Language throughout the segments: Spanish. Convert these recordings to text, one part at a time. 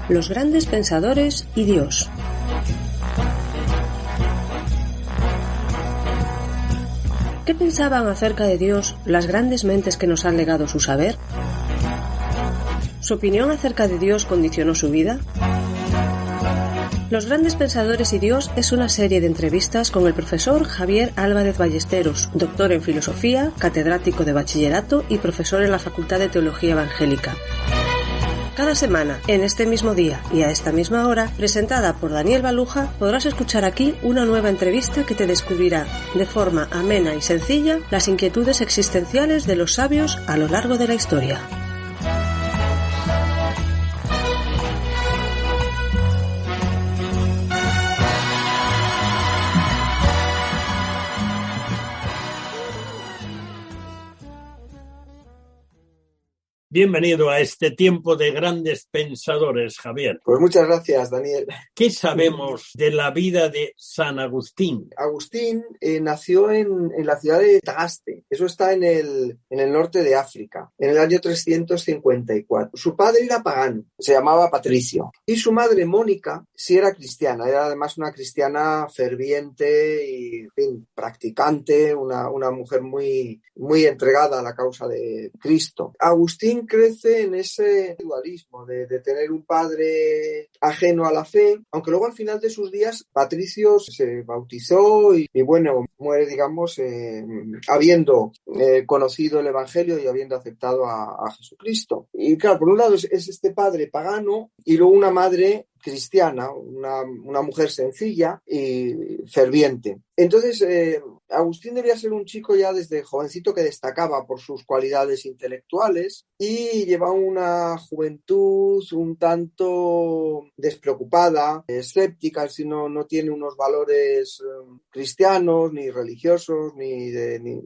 Los grandes pensadores y Dios. ¿Qué pensaban acerca de Dios las grandes mentes que nos han legado su saber? ¿Su opinión acerca de Dios condicionó su vida? Los grandes pensadores y Dios es una serie de entrevistas con el profesor Javier Álvarez Ballesteros, doctor en filosofía, catedrático de bachillerato y profesor en la Facultad de Teología Evangélica. Cada semana, en este mismo día y a esta misma hora, presentada por Daniel Baluja, podrás escuchar aquí una nueva entrevista que te descubrirá, de forma amena y sencilla, las inquietudes existenciales de los sabios a lo largo de la historia. Bienvenido a este tiempo de grandes pensadores, Javier. Pues muchas gracias, Daniel. ¿Qué sabemos de la vida de San Agustín? Agustín nació en la ciudad de Tagaste. Eso está en el norte de África, en el año 354. Su padre era pagano, se llamaba Patricio. Y su madre, Mónica, sí era cristiana. Era además una cristiana ferviente y, en fin, practicante, una mujer muy, muy entregada a la causa de Cristo. Agustín crece en ese dualismo de tener un padre ajeno a la fe, aunque luego al final de sus días Patricio se bautizó y bueno, muere, digamos, habiendo conocido el Evangelio y habiendo aceptado a Jesucristo. Y claro, por un lado es este padre pagano y luego una madre cristiana, una mujer sencilla y ferviente. Entonces, Agustín debía ser un chico ya desde jovencito que destacaba por sus cualidades intelectuales y llevaba una juventud un tanto despreocupada, escéptica, si no tiene unos valores cristianos, ni religiosos, ni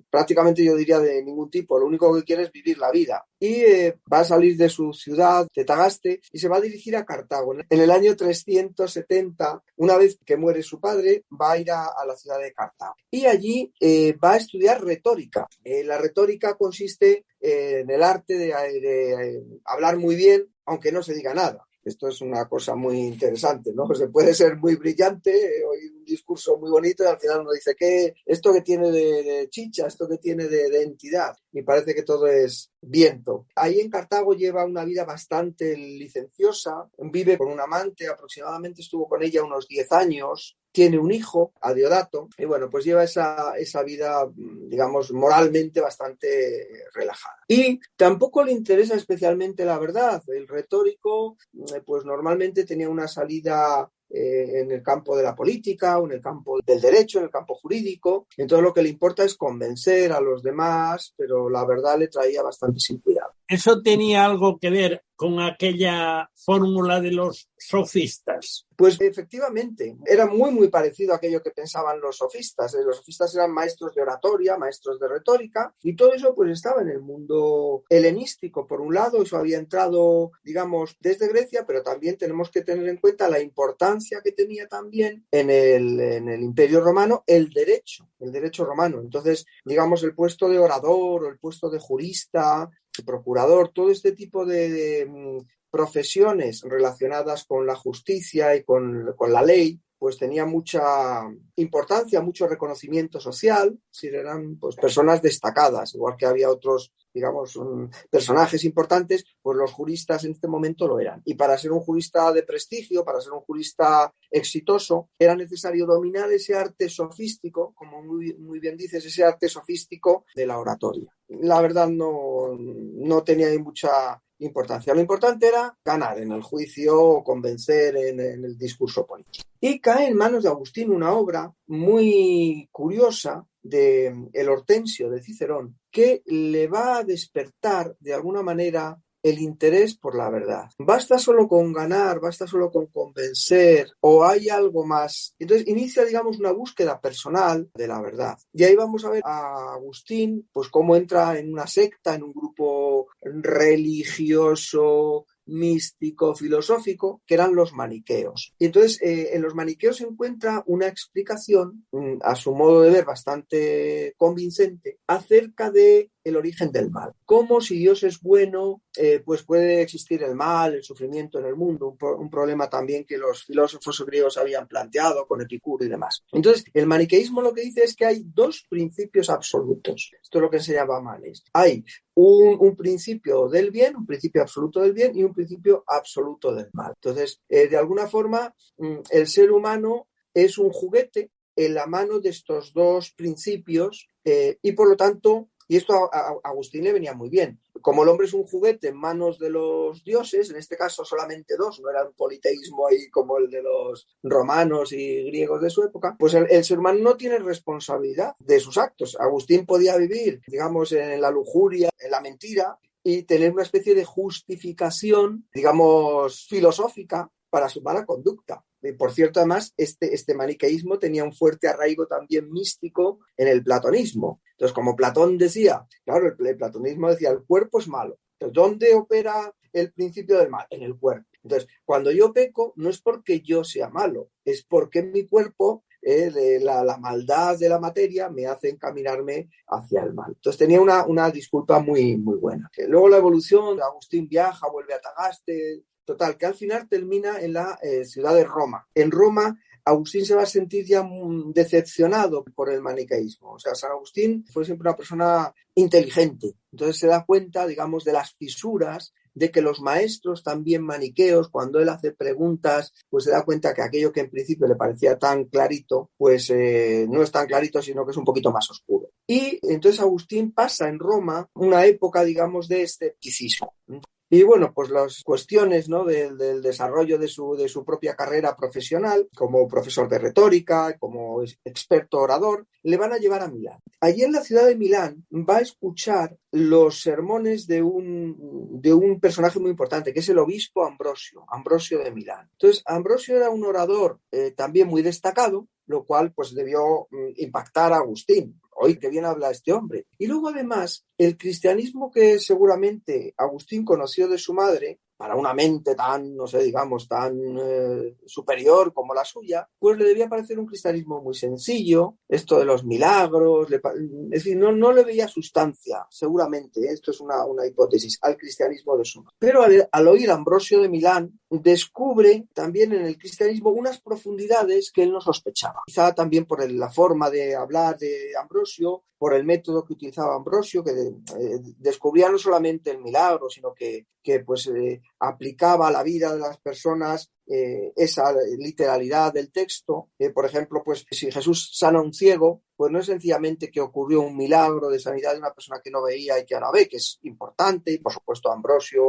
prácticamente yo diría de ningún tipo. Lo único que quiere es vivir la vida. Y va a salir de su ciudad, de Tagaste, y se va a dirigir a Cartago. En el año 370, una vez que muere su padre, va a ir a la ciudad de Cartago. Y allí va a estudiar retórica. La retórica consiste en el arte de hablar muy bien, aunque no se diga nada. Esto es una cosa muy interesante, ¿no? Se puede ser muy brillante, oír un discurso muy bonito y al final uno dice, ¿qué? Esto que tiene de chicha, esto que tiene de entidad. Y parece que todo es viento. Ahí en Cartago lleva una vida bastante licenciosa, vive con un amante, aproximadamente estuvo con ella unos 10 años, tiene un hijo, Adiodato, y bueno, pues lleva esa vida, digamos, moralmente bastante relajada. Y tampoco le interesa especialmente la verdad. El retórico, pues normalmente tenía una salida en el campo de la política o en el campo del derecho, en el campo jurídico. Entonces lo que le importa es convencer a los demás, pero la verdad le traía bastante sin cuidado. ¿Eso tenía algo que ver con aquella fórmula de los sofistas? Pues efectivamente, era muy, muy parecido a aquello que pensaban los sofistas. Los sofistas eran maestros de oratoria, maestros de retórica, y todo eso pues estaba en el mundo helenístico. Por un lado, eso había entrado, digamos, desde Grecia, pero también tenemos que tener en cuenta la importancia que tenía también en el Imperio Romano el derecho romano. Entonces, digamos, el puesto de orador o el puesto de jurista, procurador, todo este tipo de profesiones relacionadas con la justicia y con la ley, pues tenía mucha importancia, mucho reconocimiento social, si eran pues personas destacadas, igual que había otros, digamos, personajes importantes, pues los juristas en este momento lo eran. Y para ser un jurista de prestigio, para ser un jurista exitoso, era necesario dominar ese arte sofístico, como muy, muy bien dices, ese arte sofístico de la oratoria. La verdad no tenía ahí mucha importancia. Lo importante era ganar en el juicio o convencer en el discurso político. Y cae en manos de Agustín una obra muy curiosa de El Hortensio de Cicerón, que le va a despertar de alguna manera el interés por la verdad. Basta solo con ganar, basta solo con convencer, o hay algo más. Entonces inicia, digamos, una búsqueda personal de la verdad. Y ahí vamos a ver a Agustín, pues cómo entra en una secta, en un grupo religioso, místico, filosófico, que eran los maniqueos. Y entonces en los maniqueos se encuentra una explicación, a su modo de ver bastante convincente, acerca de el origen del mal. Cómo si Dios es bueno, pues puede existir el mal, el sufrimiento en el mundo, un problema también que los filósofos griegos habían planteado con Epicuro y demás. Entonces, el maniqueísmo lo que dice es que hay dos principios absolutos. Esto es lo que enseñaba Manes. Hay un principio del bien, un principio absoluto del bien y un principio absoluto del mal. Entonces, de alguna forma, el ser humano es un juguete en la mano de estos dos principios y por lo tanto, y esto a Agustín le venía muy bien, como el hombre es un juguete en manos de los dioses, en este caso solamente dos, no era un politeísmo ahí como el de los romanos y griegos de su época, pues el ser humano no tiene responsabilidad de sus actos. Agustín podía vivir, digamos, en la lujuria, en la mentira y tener una especie de justificación, digamos, filosófica para su mala conducta. Por cierto, además, este maniqueísmo tenía un fuerte arraigo también místico en el platonismo. Entonces, como Platón decía, claro, el platonismo decía, el cuerpo es malo. Entonces, ¿dónde opera el principio del mal? En el cuerpo. Entonces, cuando yo peco, no es porque yo sea malo, es porque mi cuerpo, la maldad de la materia, me hace encaminarme hacia el mal. Entonces, tenía una disculpa muy, muy buena. Luego la evolución, Agustín viaja, vuelve a Tagaste. Total, que al final termina en la ciudad de Roma. En Roma, Agustín se va a sentir ya decepcionado por el maniqueísmo. O sea, San Agustín fue siempre una persona inteligente. Entonces se da cuenta, digamos, de las fisuras, de que los maestros también maniqueos, cuando él hace preguntas, pues se da cuenta que aquello que en principio le parecía tan clarito, pues no es tan clarito, sino que es un poquito más oscuro. Y entonces Agustín pasa en Roma una época, digamos, de escepticismo. Y bueno, pues las cuestiones, ¿no?, del desarrollo de su propia carrera profesional, como profesor de retórica, como experto orador, le van a llevar a Milán. Allí en la ciudad de Milán va a escuchar los sermones de un personaje muy importante, que es el obispo Ambrosio de Milán. Entonces, Ambrosio era un orador también muy destacado, lo cual pues debió impactar a Agustín. Hoy qué bien habla este hombre. Y luego además el cristianismo que seguramente Agustín conoció de su madre, para una mente tan, no sé, digamos, tan superior como la suya, pues le debía parecer un cristianismo muy sencillo, esto de los milagros, es decir, no le veía sustancia, seguramente, esto es una hipótesis, al cristianismo de su madre. Pero al oír Ambrosio de Milán, descubre también en el cristianismo unas profundidades que él no sospechaba. Quizá también por la forma de hablar de Ambrosio, por el método que utilizaba Ambrosio, que descubría no solamente el milagro, sino que aplicaba a la vida de las personas esa literalidad del texto. Por ejemplo, pues si Jesús sana a un ciego, pues no es sencillamente que ocurrió un milagro de sanidad de una persona que no veía y que ahora ve, que es importante, y por supuesto Ambrosio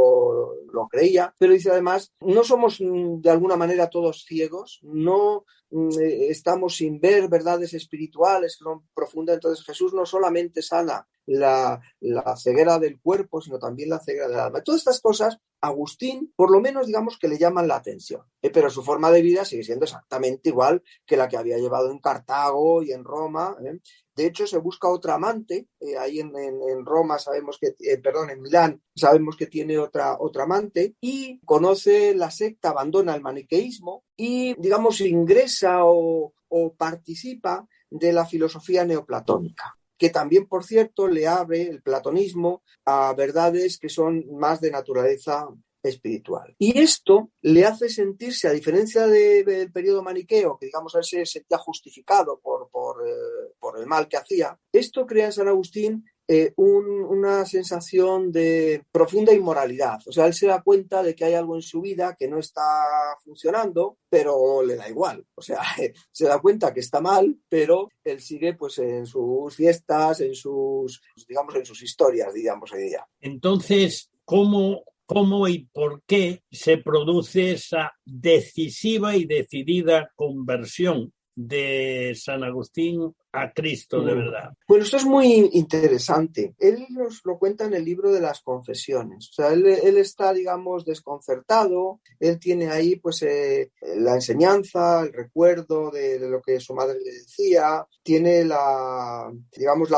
lo creía, pero dice además, no somos de alguna manera todos ciegos, no estamos sin ver verdades espirituales que son profundas. Entonces Jesús no solamente sana la ceguera del cuerpo, sino también la ceguera del alma. Todas estas cosas, Agustín, por lo menos digamos que le llaman la atención, pero su forma de vida sigue siendo exactamente igual que la que había llevado en Cartago y en Roma. De hecho, se busca otra amante, ahí en Roma sabemos que, en Milán sabemos que tiene otra amante, y conoce la secta, abandona el maniqueísmo y, digamos, ingresa o participa de la filosofía neoplatónica, que también, por cierto, le abre el platonismo a verdades que son más de naturaleza espiritual. Y esto le hace sentirse, a diferencia del periodo maniqueo, que digamos él se sentía justificado por el mal que hacía, esto crea en San Agustín una sensación de profunda inmoralidad. O sea, él se da cuenta de que hay algo en su vida que no está funcionando, pero le da igual. O sea, se da cuenta que está mal, pero él sigue pues en sus fiestas, en sus historias, digamos hoy día. Entonces, ¿cómo y por qué se produce esa decisiva y decidida conversión de San Agustín a Cristo de verdad? Bueno, esto es muy interesante. Él nos lo cuenta en el libro de las Confesiones. O sea, él está, digamos, desconcertado. Él tiene ahí, pues, la enseñanza, el recuerdo de lo que su madre le decía. Tiene la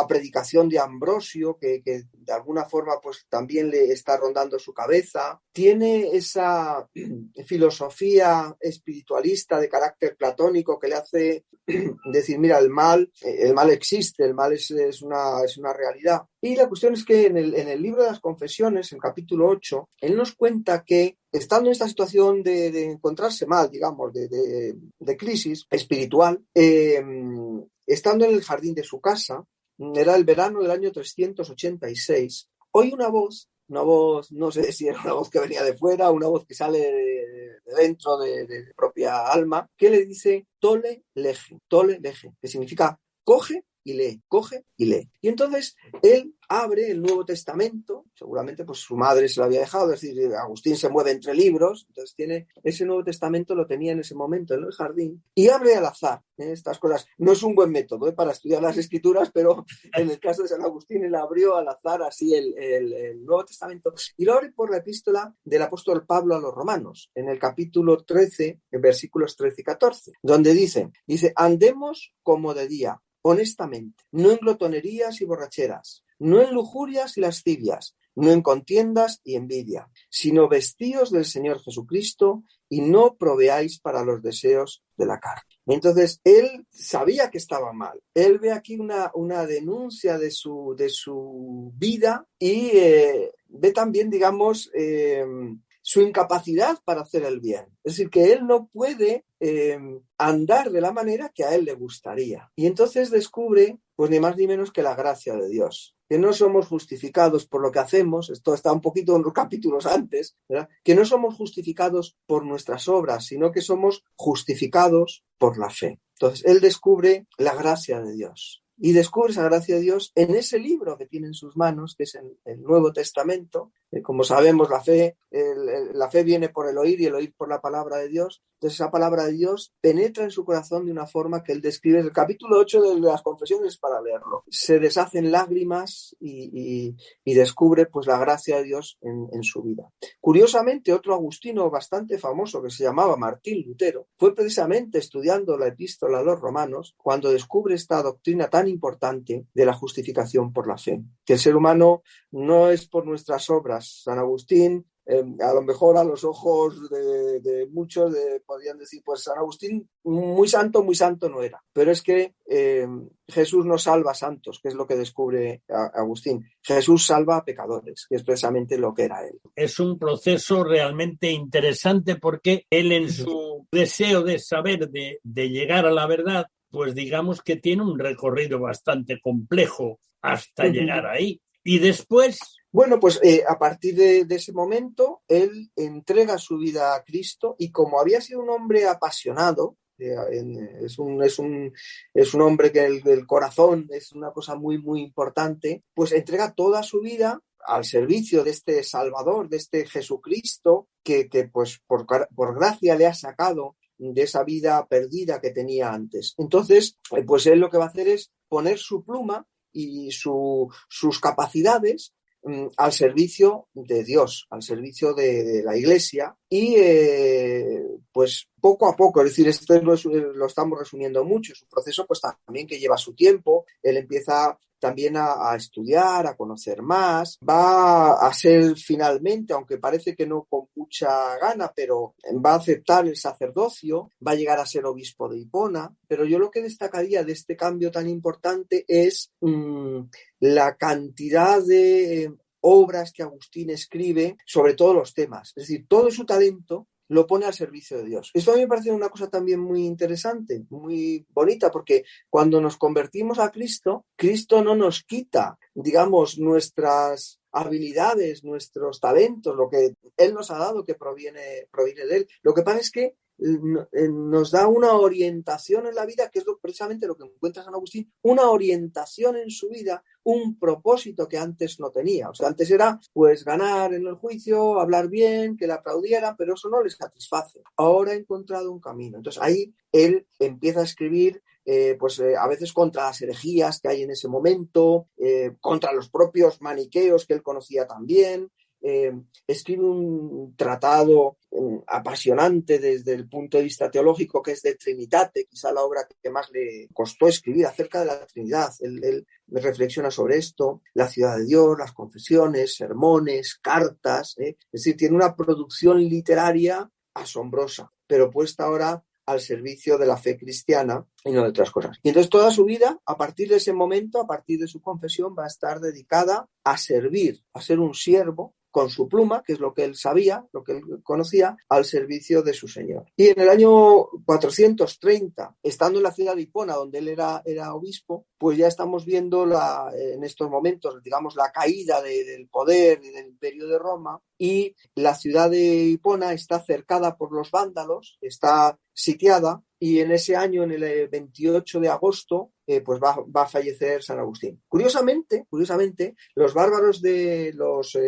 predicación de Ambrosio, que de alguna forma, pues, también le está rondando su cabeza. Tiene esa filosofía espiritualista de carácter platónico que le hace decir, mira, el mal el mal existe, el mal es una realidad. Y la cuestión es que en el libro de las Confesiones, en capítulo 8, él nos cuenta que estando en esta situación de encontrarse mal, digamos, de crisis espiritual, estando en el jardín de su casa, era el verano del año 386, oye una voz, no sé si era una voz que venía de fuera, una voz que sale de dentro de propia alma, que le dice tole lege, que significa coge y lee, coge y lee. Y entonces él abre el Nuevo Testamento, seguramente pues su madre se lo había dejado, es decir, Agustín se mueve entre libros, entonces tiene ese Nuevo Testamento, lo tenía en ese momento en el jardín, y abre al azar estas cosas. No es un buen método para estudiar las Escrituras, pero en el caso de San Agustín él abrió al azar así el Nuevo Testamento, y lo abre por la epístola del apóstol Pablo a los Romanos, en el capítulo 13, en versículos 13 y 14, donde dice, andemos como de día, honestamente, no en glotonerías y borracheras, no en lujurias y lascivias, no en contiendas y envidia, sino vestíos del Señor Jesucristo y no proveáis para los deseos de la carne. Entonces, él sabía que estaba mal. Él ve aquí una denuncia de su vida y ve también, digamos, su incapacidad para hacer el bien. Es decir, que él no puede andar de la manera que a él le gustaría. Y entonces descubre, pues ni más ni menos que la gracia de Dios. Que no somos justificados por lo que hacemos, esto está un poquito en los capítulos antes, ¿verdad? Que no somos justificados por nuestras obras, sino que somos justificados por la fe. Entonces, él descubre la gracia de Dios. Y descubre esa gracia de Dios en ese libro que tiene en sus manos, que es el Nuevo Testamento. Como sabemos, la fe viene por el oír y el oír por la palabra de Dios. Entonces esa palabra de Dios penetra en su corazón de una forma que él describe en el capítulo 8 de las Confesiones para leerlo. Se deshacen lágrimas y descubre pues la gracia de Dios en su vida. Curiosamente, otro agustino bastante famoso que se llamaba Martín Lutero fue precisamente estudiando la epístola a los Romanos cuando descubre esta doctrina tan importante de la justificación por la fe, que el ser humano no es por nuestras obras. San Agustín, a lo mejor a los ojos de muchos podrían decir, pues San Agustín muy santo no era, pero es que Jesús no salva a santos, que es lo que descubre Agustín. Jesús salva a pecadores, que es precisamente lo que era él. Es un proceso realmente interesante porque él en su deseo de saber, de llegar a la verdad, pues digamos que tiene un recorrido bastante complejo hasta llegar ahí. Y después... Bueno, pues a partir de ese momento, él entrega su vida a Cristo y como había sido un hombre apasionado, es un hombre que el corazón es una cosa muy, muy importante, pues entrega toda su vida al servicio de este Salvador, de este Jesucristo, que pues por gracia le ha sacado de esa vida perdida que tenía antes. Entonces, pues él lo que va a hacer es poner su pluma y sus capacidades al servicio de Dios, al servicio de la Iglesia y pues poco a poco, es decir, esto lo estamos resumiendo mucho, es un proceso pues también que lleva su tiempo, él empieza también a estudiar, a conocer más, va a ser finalmente, aunque parece que no con mucha gana, pero va a aceptar el sacerdocio, va a llegar a ser obispo de Hipona, pero yo lo que destacaría de este cambio tan importante es la cantidad de obras que Agustín escribe sobre todos los temas, es decir, todo su talento lo pone al servicio de Dios. Esto a mí me parece una cosa también muy interesante, muy bonita, porque cuando nos convertimos a Cristo, Cristo no nos quita, digamos, nuestras habilidades, nuestros talentos, lo que Él nos ha dado que proviene de Él. Lo que pasa es que nos da una orientación en la vida, que es precisamente lo que encuentra San Agustín, una orientación en su vida, un propósito que antes no tenía. O sea, antes era pues ganar en el juicio, hablar bien, que le aplaudieran, pero eso no les satisface. Ahora ha encontrado un camino. Entonces ahí él empieza a escribir a veces contra las herejías que hay en ese momento, contra los propios maniqueos que él conocía también. Escribe un tratado apasionante desde el punto de vista teológico que es de Trinitate, quizá la obra que más le costó escribir acerca de la Trinidad. Él reflexiona sobre esto, la ciudad de Dios, las confesiones, sermones, cartas, es decir, tiene una producción literaria asombrosa, pero puesta ahora al servicio de la fe cristiana y no de otras cosas. Y entonces toda su vida, a partir de ese momento, a partir de su confesión, va a estar dedicada a servir, a ser un siervo con su pluma, que es lo que él sabía, lo que él conocía, al servicio de su Señor. Y en el año 430, estando en la ciudad de Hipona, donde él era obispo, pues ya estamos viendo en estos momentos, digamos, la caída del poder y del imperio de Roma, y la ciudad de Hipona está cercada por los vándalos, está sitiada, y en ese año, en el 28 de agosto, pues va a fallecer San Agustín. Curiosamente, los bárbaros de los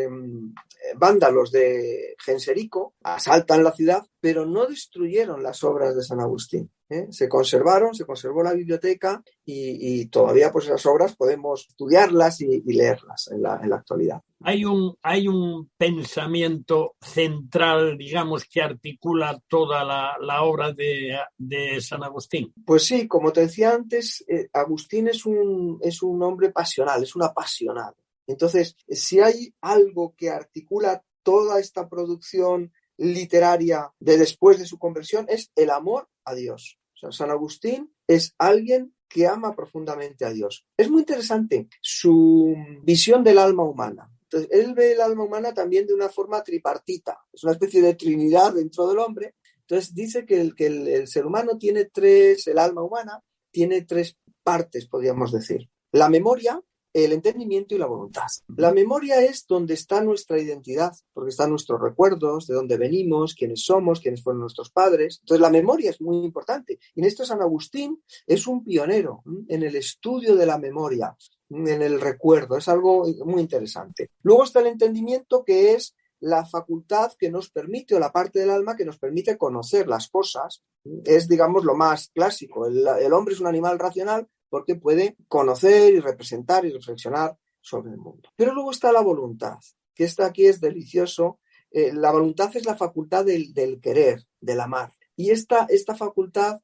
vándalos de Genserico asaltan la ciudad, pero no destruyeron las obras de San Agustín. Se conservó la biblioteca y todavía pues esas obras podemos estudiarlas y leerlas en la actualidad. Hay un pensamiento central, digamos, que articula toda la obra de San Agustín. Pues sí, como te decía antes, Agustín es un hombre pasional, es un apasionado. Entonces, si hay algo que articula toda esta producción literaria de después de su conversión, es el amor a Dios. O sea, San Agustín es alguien que ama profundamente a Dios. Es muy interesante su visión del alma humana. Entonces, él ve el alma humana también de una forma tripartita. Es una especie de trinidad dentro del hombre. Entonces, dice que el ser humano tiene el alma humana tiene tres partes, podríamos decir. La memoria, el entendimiento y la voluntad. La memoria es donde está nuestra identidad, porque están nuestros recuerdos, de dónde venimos, quiénes somos, quiénes fueron nuestros padres. Entonces la memoria es muy importante. Y en esto San Agustín es un pionero en el estudio de la memoria, en el recuerdo. Es algo muy interesante. Luego está el entendimiento, que es la facultad que nos permite, o la parte del alma que nos permite conocer las cosas. Es, digamos, lo más clásico. El hombre es un animal racional, porque puede conocer y representar y reflexionar sobre el mundo. Pero luego está la voluntad, que esta aquí es delicioso. La voluntad es la facultad del querer, del amar. Y esta facultad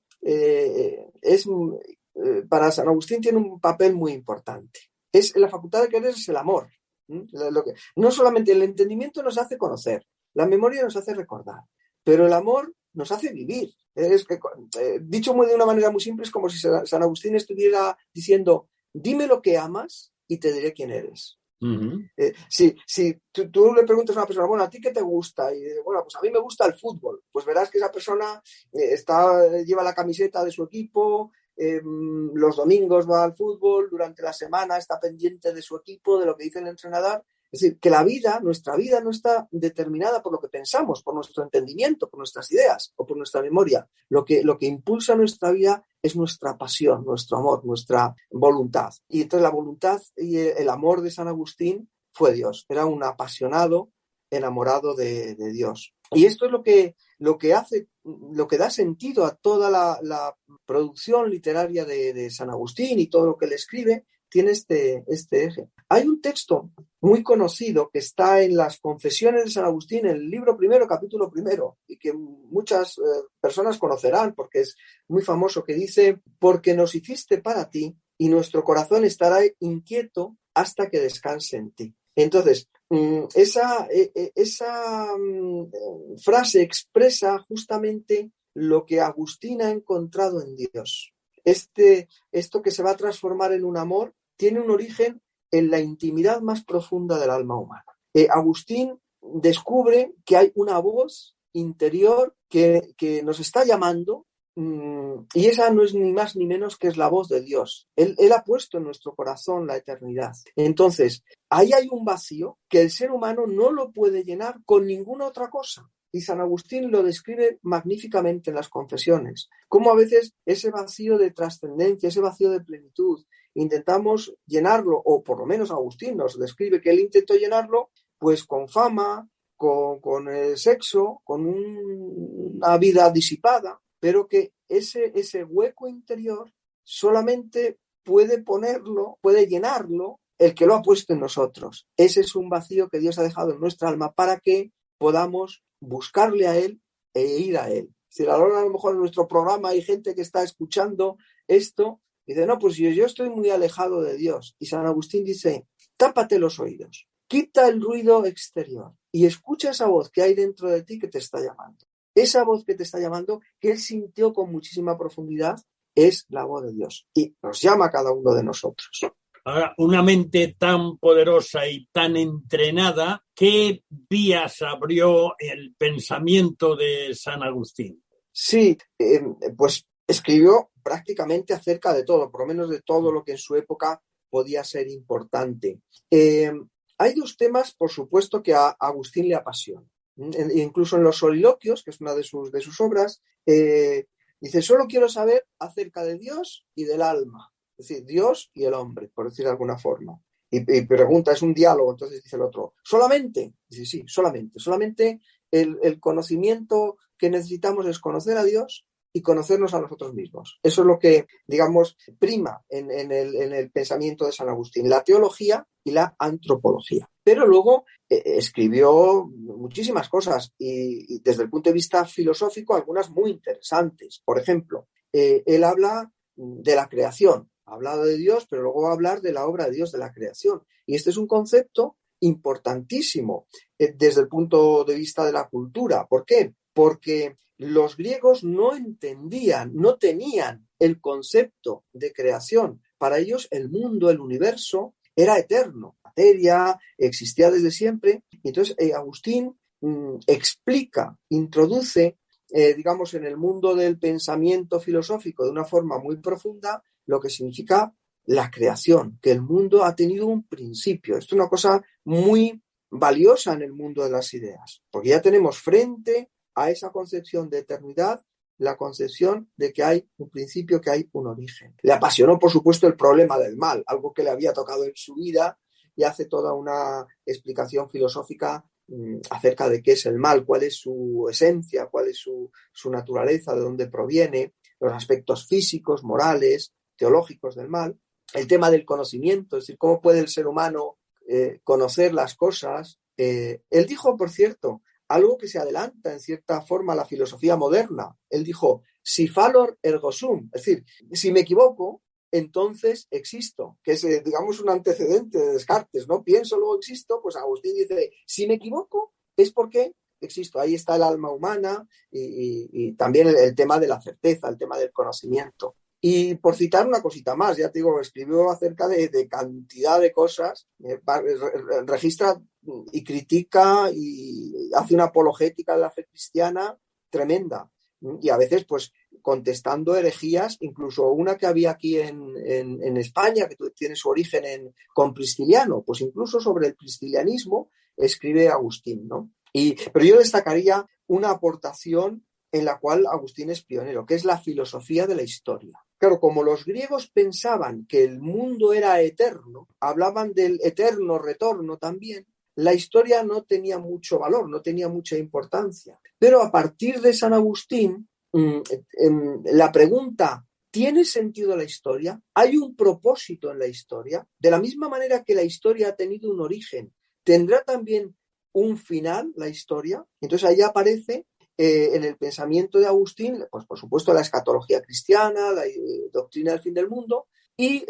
para San Agustín tiene un papel muy importante. La facultad de querer es el amor. No solamente el entendimiento nos hace conocer, la memoria nos hace recordar, pero el amor nos hace vivir. Dicho de una manera muy simple, es como si San Agustín estuviera diciendo: dime lo que amas y te diré quién eres. Uh-huh. Si tú le preguntas a una persona, bueno, ¿a ti qué te gusta? Y bueno, pues a mí me gusta el fútbol. Pues verás que esa persona lleva la camiseta de su equipo, los domingos va al fútbol, durante la semana está pendiente de su equipo, de lo que dice el entrenador. Es decir, que nuestra vida no está determinada por lo que pensamos, por nuestro entendimiento, por nuestras ideas o por nuestra memoria. Lo que impulsa nuestra vida es nuestra pasión, nuestro amor, nuestra voluntad. Y entonces la voluntad y el amor de San Agustín fue Dios. Era un apasionado, enamorado de Dios. Y esto es lo que da sentido a toda la producción literaria de San Agustín, y todo lo que él escribe tiene este eje. Hay un texto muy conocido que está en las Confesiones de San Agustín, en el libro primero, capítulo primero, y que muchas personas conocerán porque es muy famoso, que dice: porque nos hiciste para ti, y nuestro corazón estará inquieto hasta que descanse en ti. Entonces, esa frase expresa justamente lo que Agustín ha encontrado en Dios. Esto que se va a transformar en un amor tiene un origen en la intimidad más profunda del alma humana. Agustín descubre que hay una voz interior que nos está llamando, y esa no es ni más ni menos que es la voz de Dios. Él ha puesto en nuestro corazón la eternidad. Entonces, ahí hay un vacío que el ser humano no lo puede llenar con ninguna otra cosa. Y San Agustín lo describe magníficamente en las Confesiones, cómo a veces ese vacío de trascendencia, ese vacío de plenitud, intentamos llenarlo, o por lo menos Agustín nos describe que él intentó llenarlo, pues con fama, con el sexo, con una vida disipada, pero que ese hueco interior solamente puede llenarlo el que lo ha puesto en nosotros. Ese es un vacío que Dios ha dejado en nuestra alma para que podamos buscarle a Él e ir a Él. Si a lo mejor en nuestro programa hay gente que está escuchando esto y dice: no, pues yo estoy muy alejado de Dios. Y San Agustín dice: tápate los oídos, quita el ruido exterior y escucha esa voz que hay dentro de ti que te está llamando. esa voz que te está llamando, que él sintió con muchísima profundidad, es la voz de Dios y nos llama a cada uno de nosotros. Ahora, una mente tan poderosa y tan entrenada, ¿qué vías abrió el pensamiento de San Agustín? Sí, pues escribió prácticamente acerca de todo, por lo menos de todo lo que en su época podía ser importante. Hay dos temas, por supuesto, que a Agustín le apasionan. Incluso en los Soliloquios, que es una de sus obras, dice, solo quiero saber acerca de Dios y del alma. Es decir, Dios y el hombre, por decir de alguna forma. Y pregunta, es un diálogo, entonces dice el otro, ¿solamente? Dice, sí, solamente el conocimiento que necesitamos es conocer a Dios y conocernos a nosotros mismos. Eso es lo que, digamos, prima en el pensamiento de San Agustín, la teología y la antropología. Pero luego escribió muchísimas cosas y desde el punto de vista filosófico algunas muy interesantes. Por ejemplo, él habla de la creación, ha hablado de Dios, pero luego va a hablar de la obra de Dios, de la creación. Y este es un concepto importantísimo desde el punto de vista de la cultura. ¿Por qué? Porque los griegos no entendían, no tenían el concepto de creación. Para ellos el mundo, el universo, era eterno. La materia existía desde siempre. Entonces Agustín explica, introduce, digamos, en el mundo del pensamiento filosófico de una forma muy profunda lo que significa la creación, que el mundo ha tenido un principio. Esto es una cosa muy valiosa en el mundo de las ideas, porque ya tenemos frente a esa concepción de eternidad la concepción de que hay un principio, que hay un origen. Le apasionó, por supuesto, el problema del mal, algo que le había tocado en su vida, y hace toda una explicación filosófica acerca de qué es el mal, cuál es su esencia, cuál es su naturaleza, de dónde proviene, los aspectos físicos, morales, teológicos del mal, el tema del conocimiento, es decir, cómo puede el ser humano conocer las cosas. Él dijo, por cierto, algo que se adelanta en cierta forma a la filosofía moderna. Él dijo, si fallor ergo sum, es decir, si me equivoco, entonces existo, que es, digamos, un antecedente de Descartes, ¿no? Pienso, luego existo, pues Agustín dice, si me equivoco, es porque existo. Ahí está el alma humana y también el tema de la certeza, el tema del conocimiento. Y por citar una cosita más, ya te digo, escribió acerca de cantidad de cosas, registra y critica y hace una apologética de la fe cristiana tremenda. Y a veces, pues, contestando herejías, incluso una que había aquí en España, que tiene su origen con Prisciliano, pues incluso sobre el priscilianismo escribe Agustín, ¿no? Pero yo destacaría una aportación en la cual Agustín es pionero, que es la filosofía de la historia. Claro, como los griegos pensaban que el mundo era eterno, hablaban del eterno retorno también, la historia no tenía mucho valor, no tenía mucha importancia. Pero a partir de San Agustín, la pregunta, ¿tiene sentido la historia? ¿Hay un propósito en la historia? De la misma manera que la historia ha tenido un origen, ¿tendrá también un final la historia? Entonces ahí aparece en el pensamiento de Agustín, pues por supuesto la escatología cristiana, la doctrina del fin del mundo y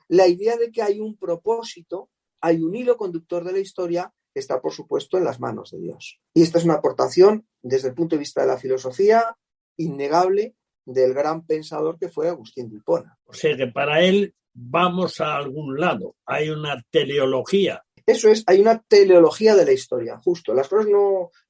la idea de que hay un propósito, hay un hilo conductor de la historia que está por supuesto en las manos de Dios. Y esta es una aportación desde el punto de vista de la filosofía innegable del gran pensador que fue Agustín de Hipona. O sea que para él vamos a algún lado, hay una teleología. Eso es, hay una teleología de la historia, justo. Las cosas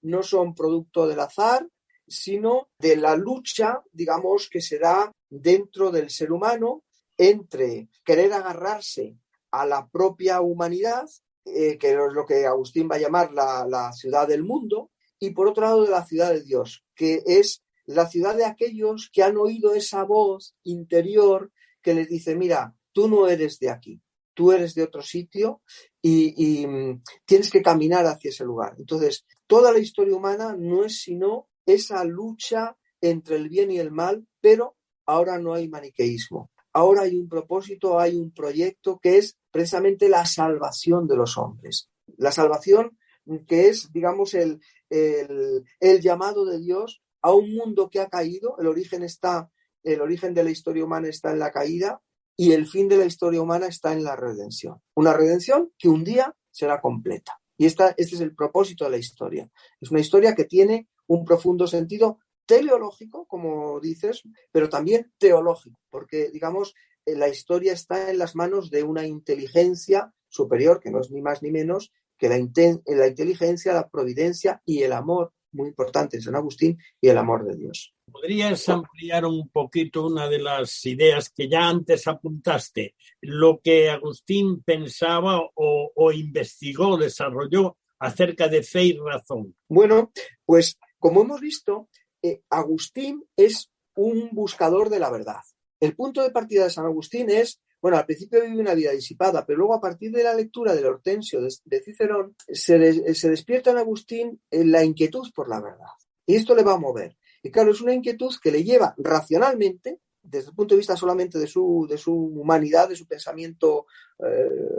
no son producto del azar, sino de la lucha, digamos, que se da dentro del ser humano entre querer agarrarse a la propia humanidad, que es lo que Agustín va a llamar la ciudad del mundo, y por otro lado de la ciudad de Dios, que es la ciudad de aquellos que han oído esa voz interior que les dice, mira, tú no eres de aquí. Tú eres de otro sitio y tienes que caminar hacia ese lugar. Entonces, toda la historia humana no es sino esa lucha entre el bien y el mal, pero ahora no hay maniqueísmo. Ahora hay un propósito, hay un proyecto que es precisamente la salvación de los hombres. La salvación que es, digamos, el llamado de Dios a un mundo que ha caído. El origen de la historia humana está en la caída. Y el fin de la historia humana está en la redención. Una redención que un día será completa. Y este es el propósito de la historia. Es una historia que tiene un profundo sentido teleológico, como dices, pero también teológico, porque, digamos, la historia está en las manos de una inteligencia superior, que no es ni más ni menos que la inteligencia, la providencia y el amor, muy importante en San Agustín, y el amor de Dios. ¿Podrías ampliar un poquito una de las ideas que ya antes apuntaste? Lo que Agustín pensaba o investigó, desarrolló acerca de fe y razón. Bueno, pues como hemos visto, Agustín es un buscador de la verdad. El punto de partida de San Agustín es, bueno, al principio vive una vida disipada, pero luego a partir de la lectura del Hortensio de Cicerón, se despierta en Agustín la inquietud por la verdad. Y esto le va a mover. Y claro, es una inquietud que le lleva racionalmente, desde el punto de vista solamente de su humanidad, de su pensamiento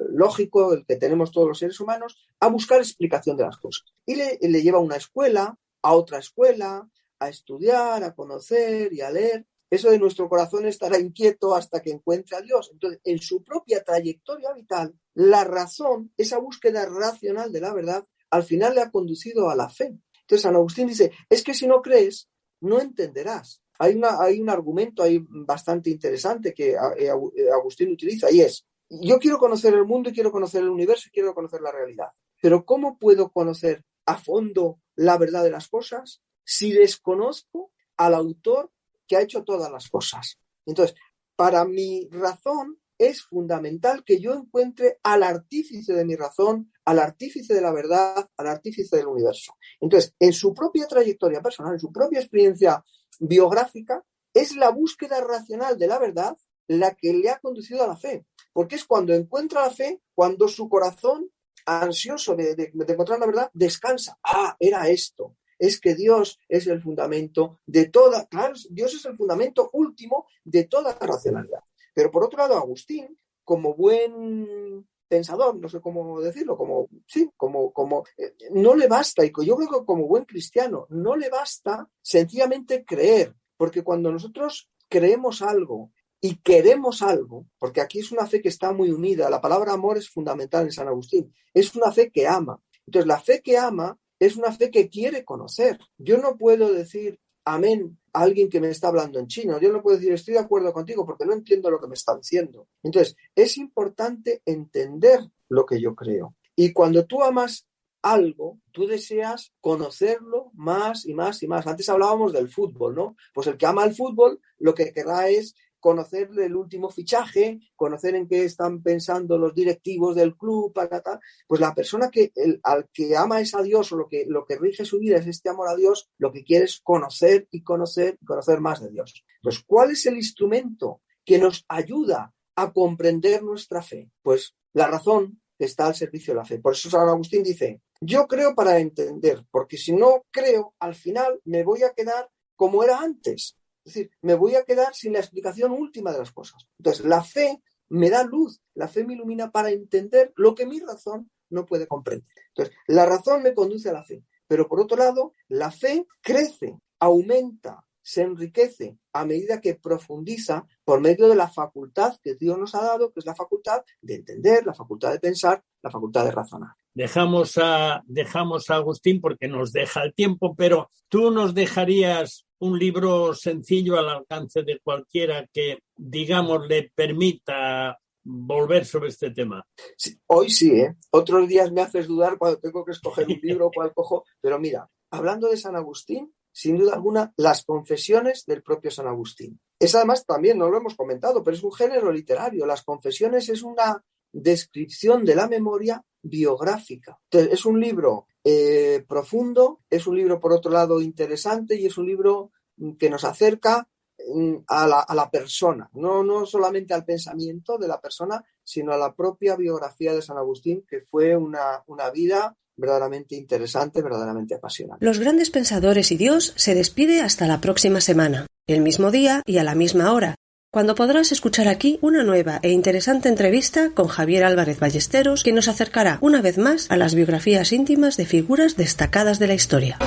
lógico, el que tenemos todos los seres humanos, a buscar explicación de las cosas. Y le lleva a una escuela, a otra escuela, a estudiar, a conocer y a leer. Eso de nuestro corazón estará inquieto hasta que encuentre a Dios. Entonces, en su propia trayectoria vital, la razón, esa búsqueda racional de la verdad, al final le ha conducido a la fe. Entonces, San Agustín dice, es que si no crees, no entenderás. Hay un argumento ahí bastante interesante que Agustín utiliza y es, yo quiero conocer el mundo y quiero conocer el universo y quiero conocer la realidad. Pero ¿cómo puedo conocer a fondo la verdad de las cosas si desconozco al autor que ha hecho todas las cosas? Entonces, para mi razón es fundamental que yo encuentre al artífice de mi razón, al artífice de la verdad, al artífice del universo. Entonces, en su propia trayectoria personal, en su propia experiencia biográfica, es la búsqueda racional de la verdad la que le ha conducido a la fe. Porque es cuando encuentra la fe, cuando su corazón, ansioso de encontrar la verdad, descansa. Ah, era esto. Es que Dios es el fundamento de toda, claro, Dios es el fundamento último de toda racionalidad. Pero por otro lado, Agustín, como buen pensador, no sé cómo decirlo, no le basta, y yo creo que como buen cristiano, no le basta sencillamente creer, porque cuando nosotros creemos algo y queremos algo, porque aquí es una fe que está muy unida, la palabra amor es fundamental en San Agustín, es una fe que ama. Entonces, la fe que ama es una fe que quiere conocer. Yo no puedo decir amén a alguien que me está hablando en chino. Yo no puedo decir estoy de acuerdo contigo porque no entiendo lo que me están diciendo. Entonces, es importante entender lo que yo creo. Y cuando tú amas algo, tú deseas conocerlo más y más y más. Antes hablábamos del fútbol, ¿no? Pues el que ama el fútbol lo que querrá es conocer el último fichaje, conocer en qué están pensando los directivos del club, pues la persona al que ama es a Dios o lo que rige su vida es este amor a Dios, lo que quiere es conocer y conocer y conocer más de Dios. Pues, ¿cuál es el instrumento que nos ayuda a comprender nuestra fe? Pues la razón está al servicio de la fe. Por eso San Agustín dice, yo creo para entender, porque si no creo, al final me voy a quedar como era antes. Es decir, me voy a quedar sin la explicación última de las cosas. Entonces, la fe me da luz, la fe me ilumina para entender lo que mi razón no puede comprender. Entonces, la razón me conduce a la fe. Pero por otro lado, la fe crece, aumenta, se enriquece a medida que profundiza por medio de la facultad que Dios nos ha dado, que es la facultad de entender, la facultad de pensar, la facultad de razonar. Dejamos a Agustín porque nos deja el tiempo, pero tú nos dejarías un libro sencillo al alcance de cualquiera que, digamos, le permita volver sobre este tema. Sí, hoy sí, ¿eh? Otros días me haces dudar cuando tengo que escoger un libro cuál cojo, pero mira, hablando de San Agustín, sin duda alguna, las confesiones del propio San Agustín. Es además también, no lo hemos comentado, pero es un género literario. Las confesiones es una descripción de la memoria biográfica. Entonces, es un libro profundo, es un libro, por otro lado, interesante y es un libro que nos acerca a la persona, no solamente al pensamiento de la persona, sino a la propia biografía de San Agustín, que fue una vida verdaderamente interesante, verdaderamente apasionante. Los grandes pensadores y Dios se despide hasta la próxima semana, el mismo día y a la misma hora, cuando podrás escuchar aquí una nueva e interesante entrevista con Javier Álvarez Ballesteros, que nos acercará una vez más a las biografías íntimas de figuras destacadas de la historia.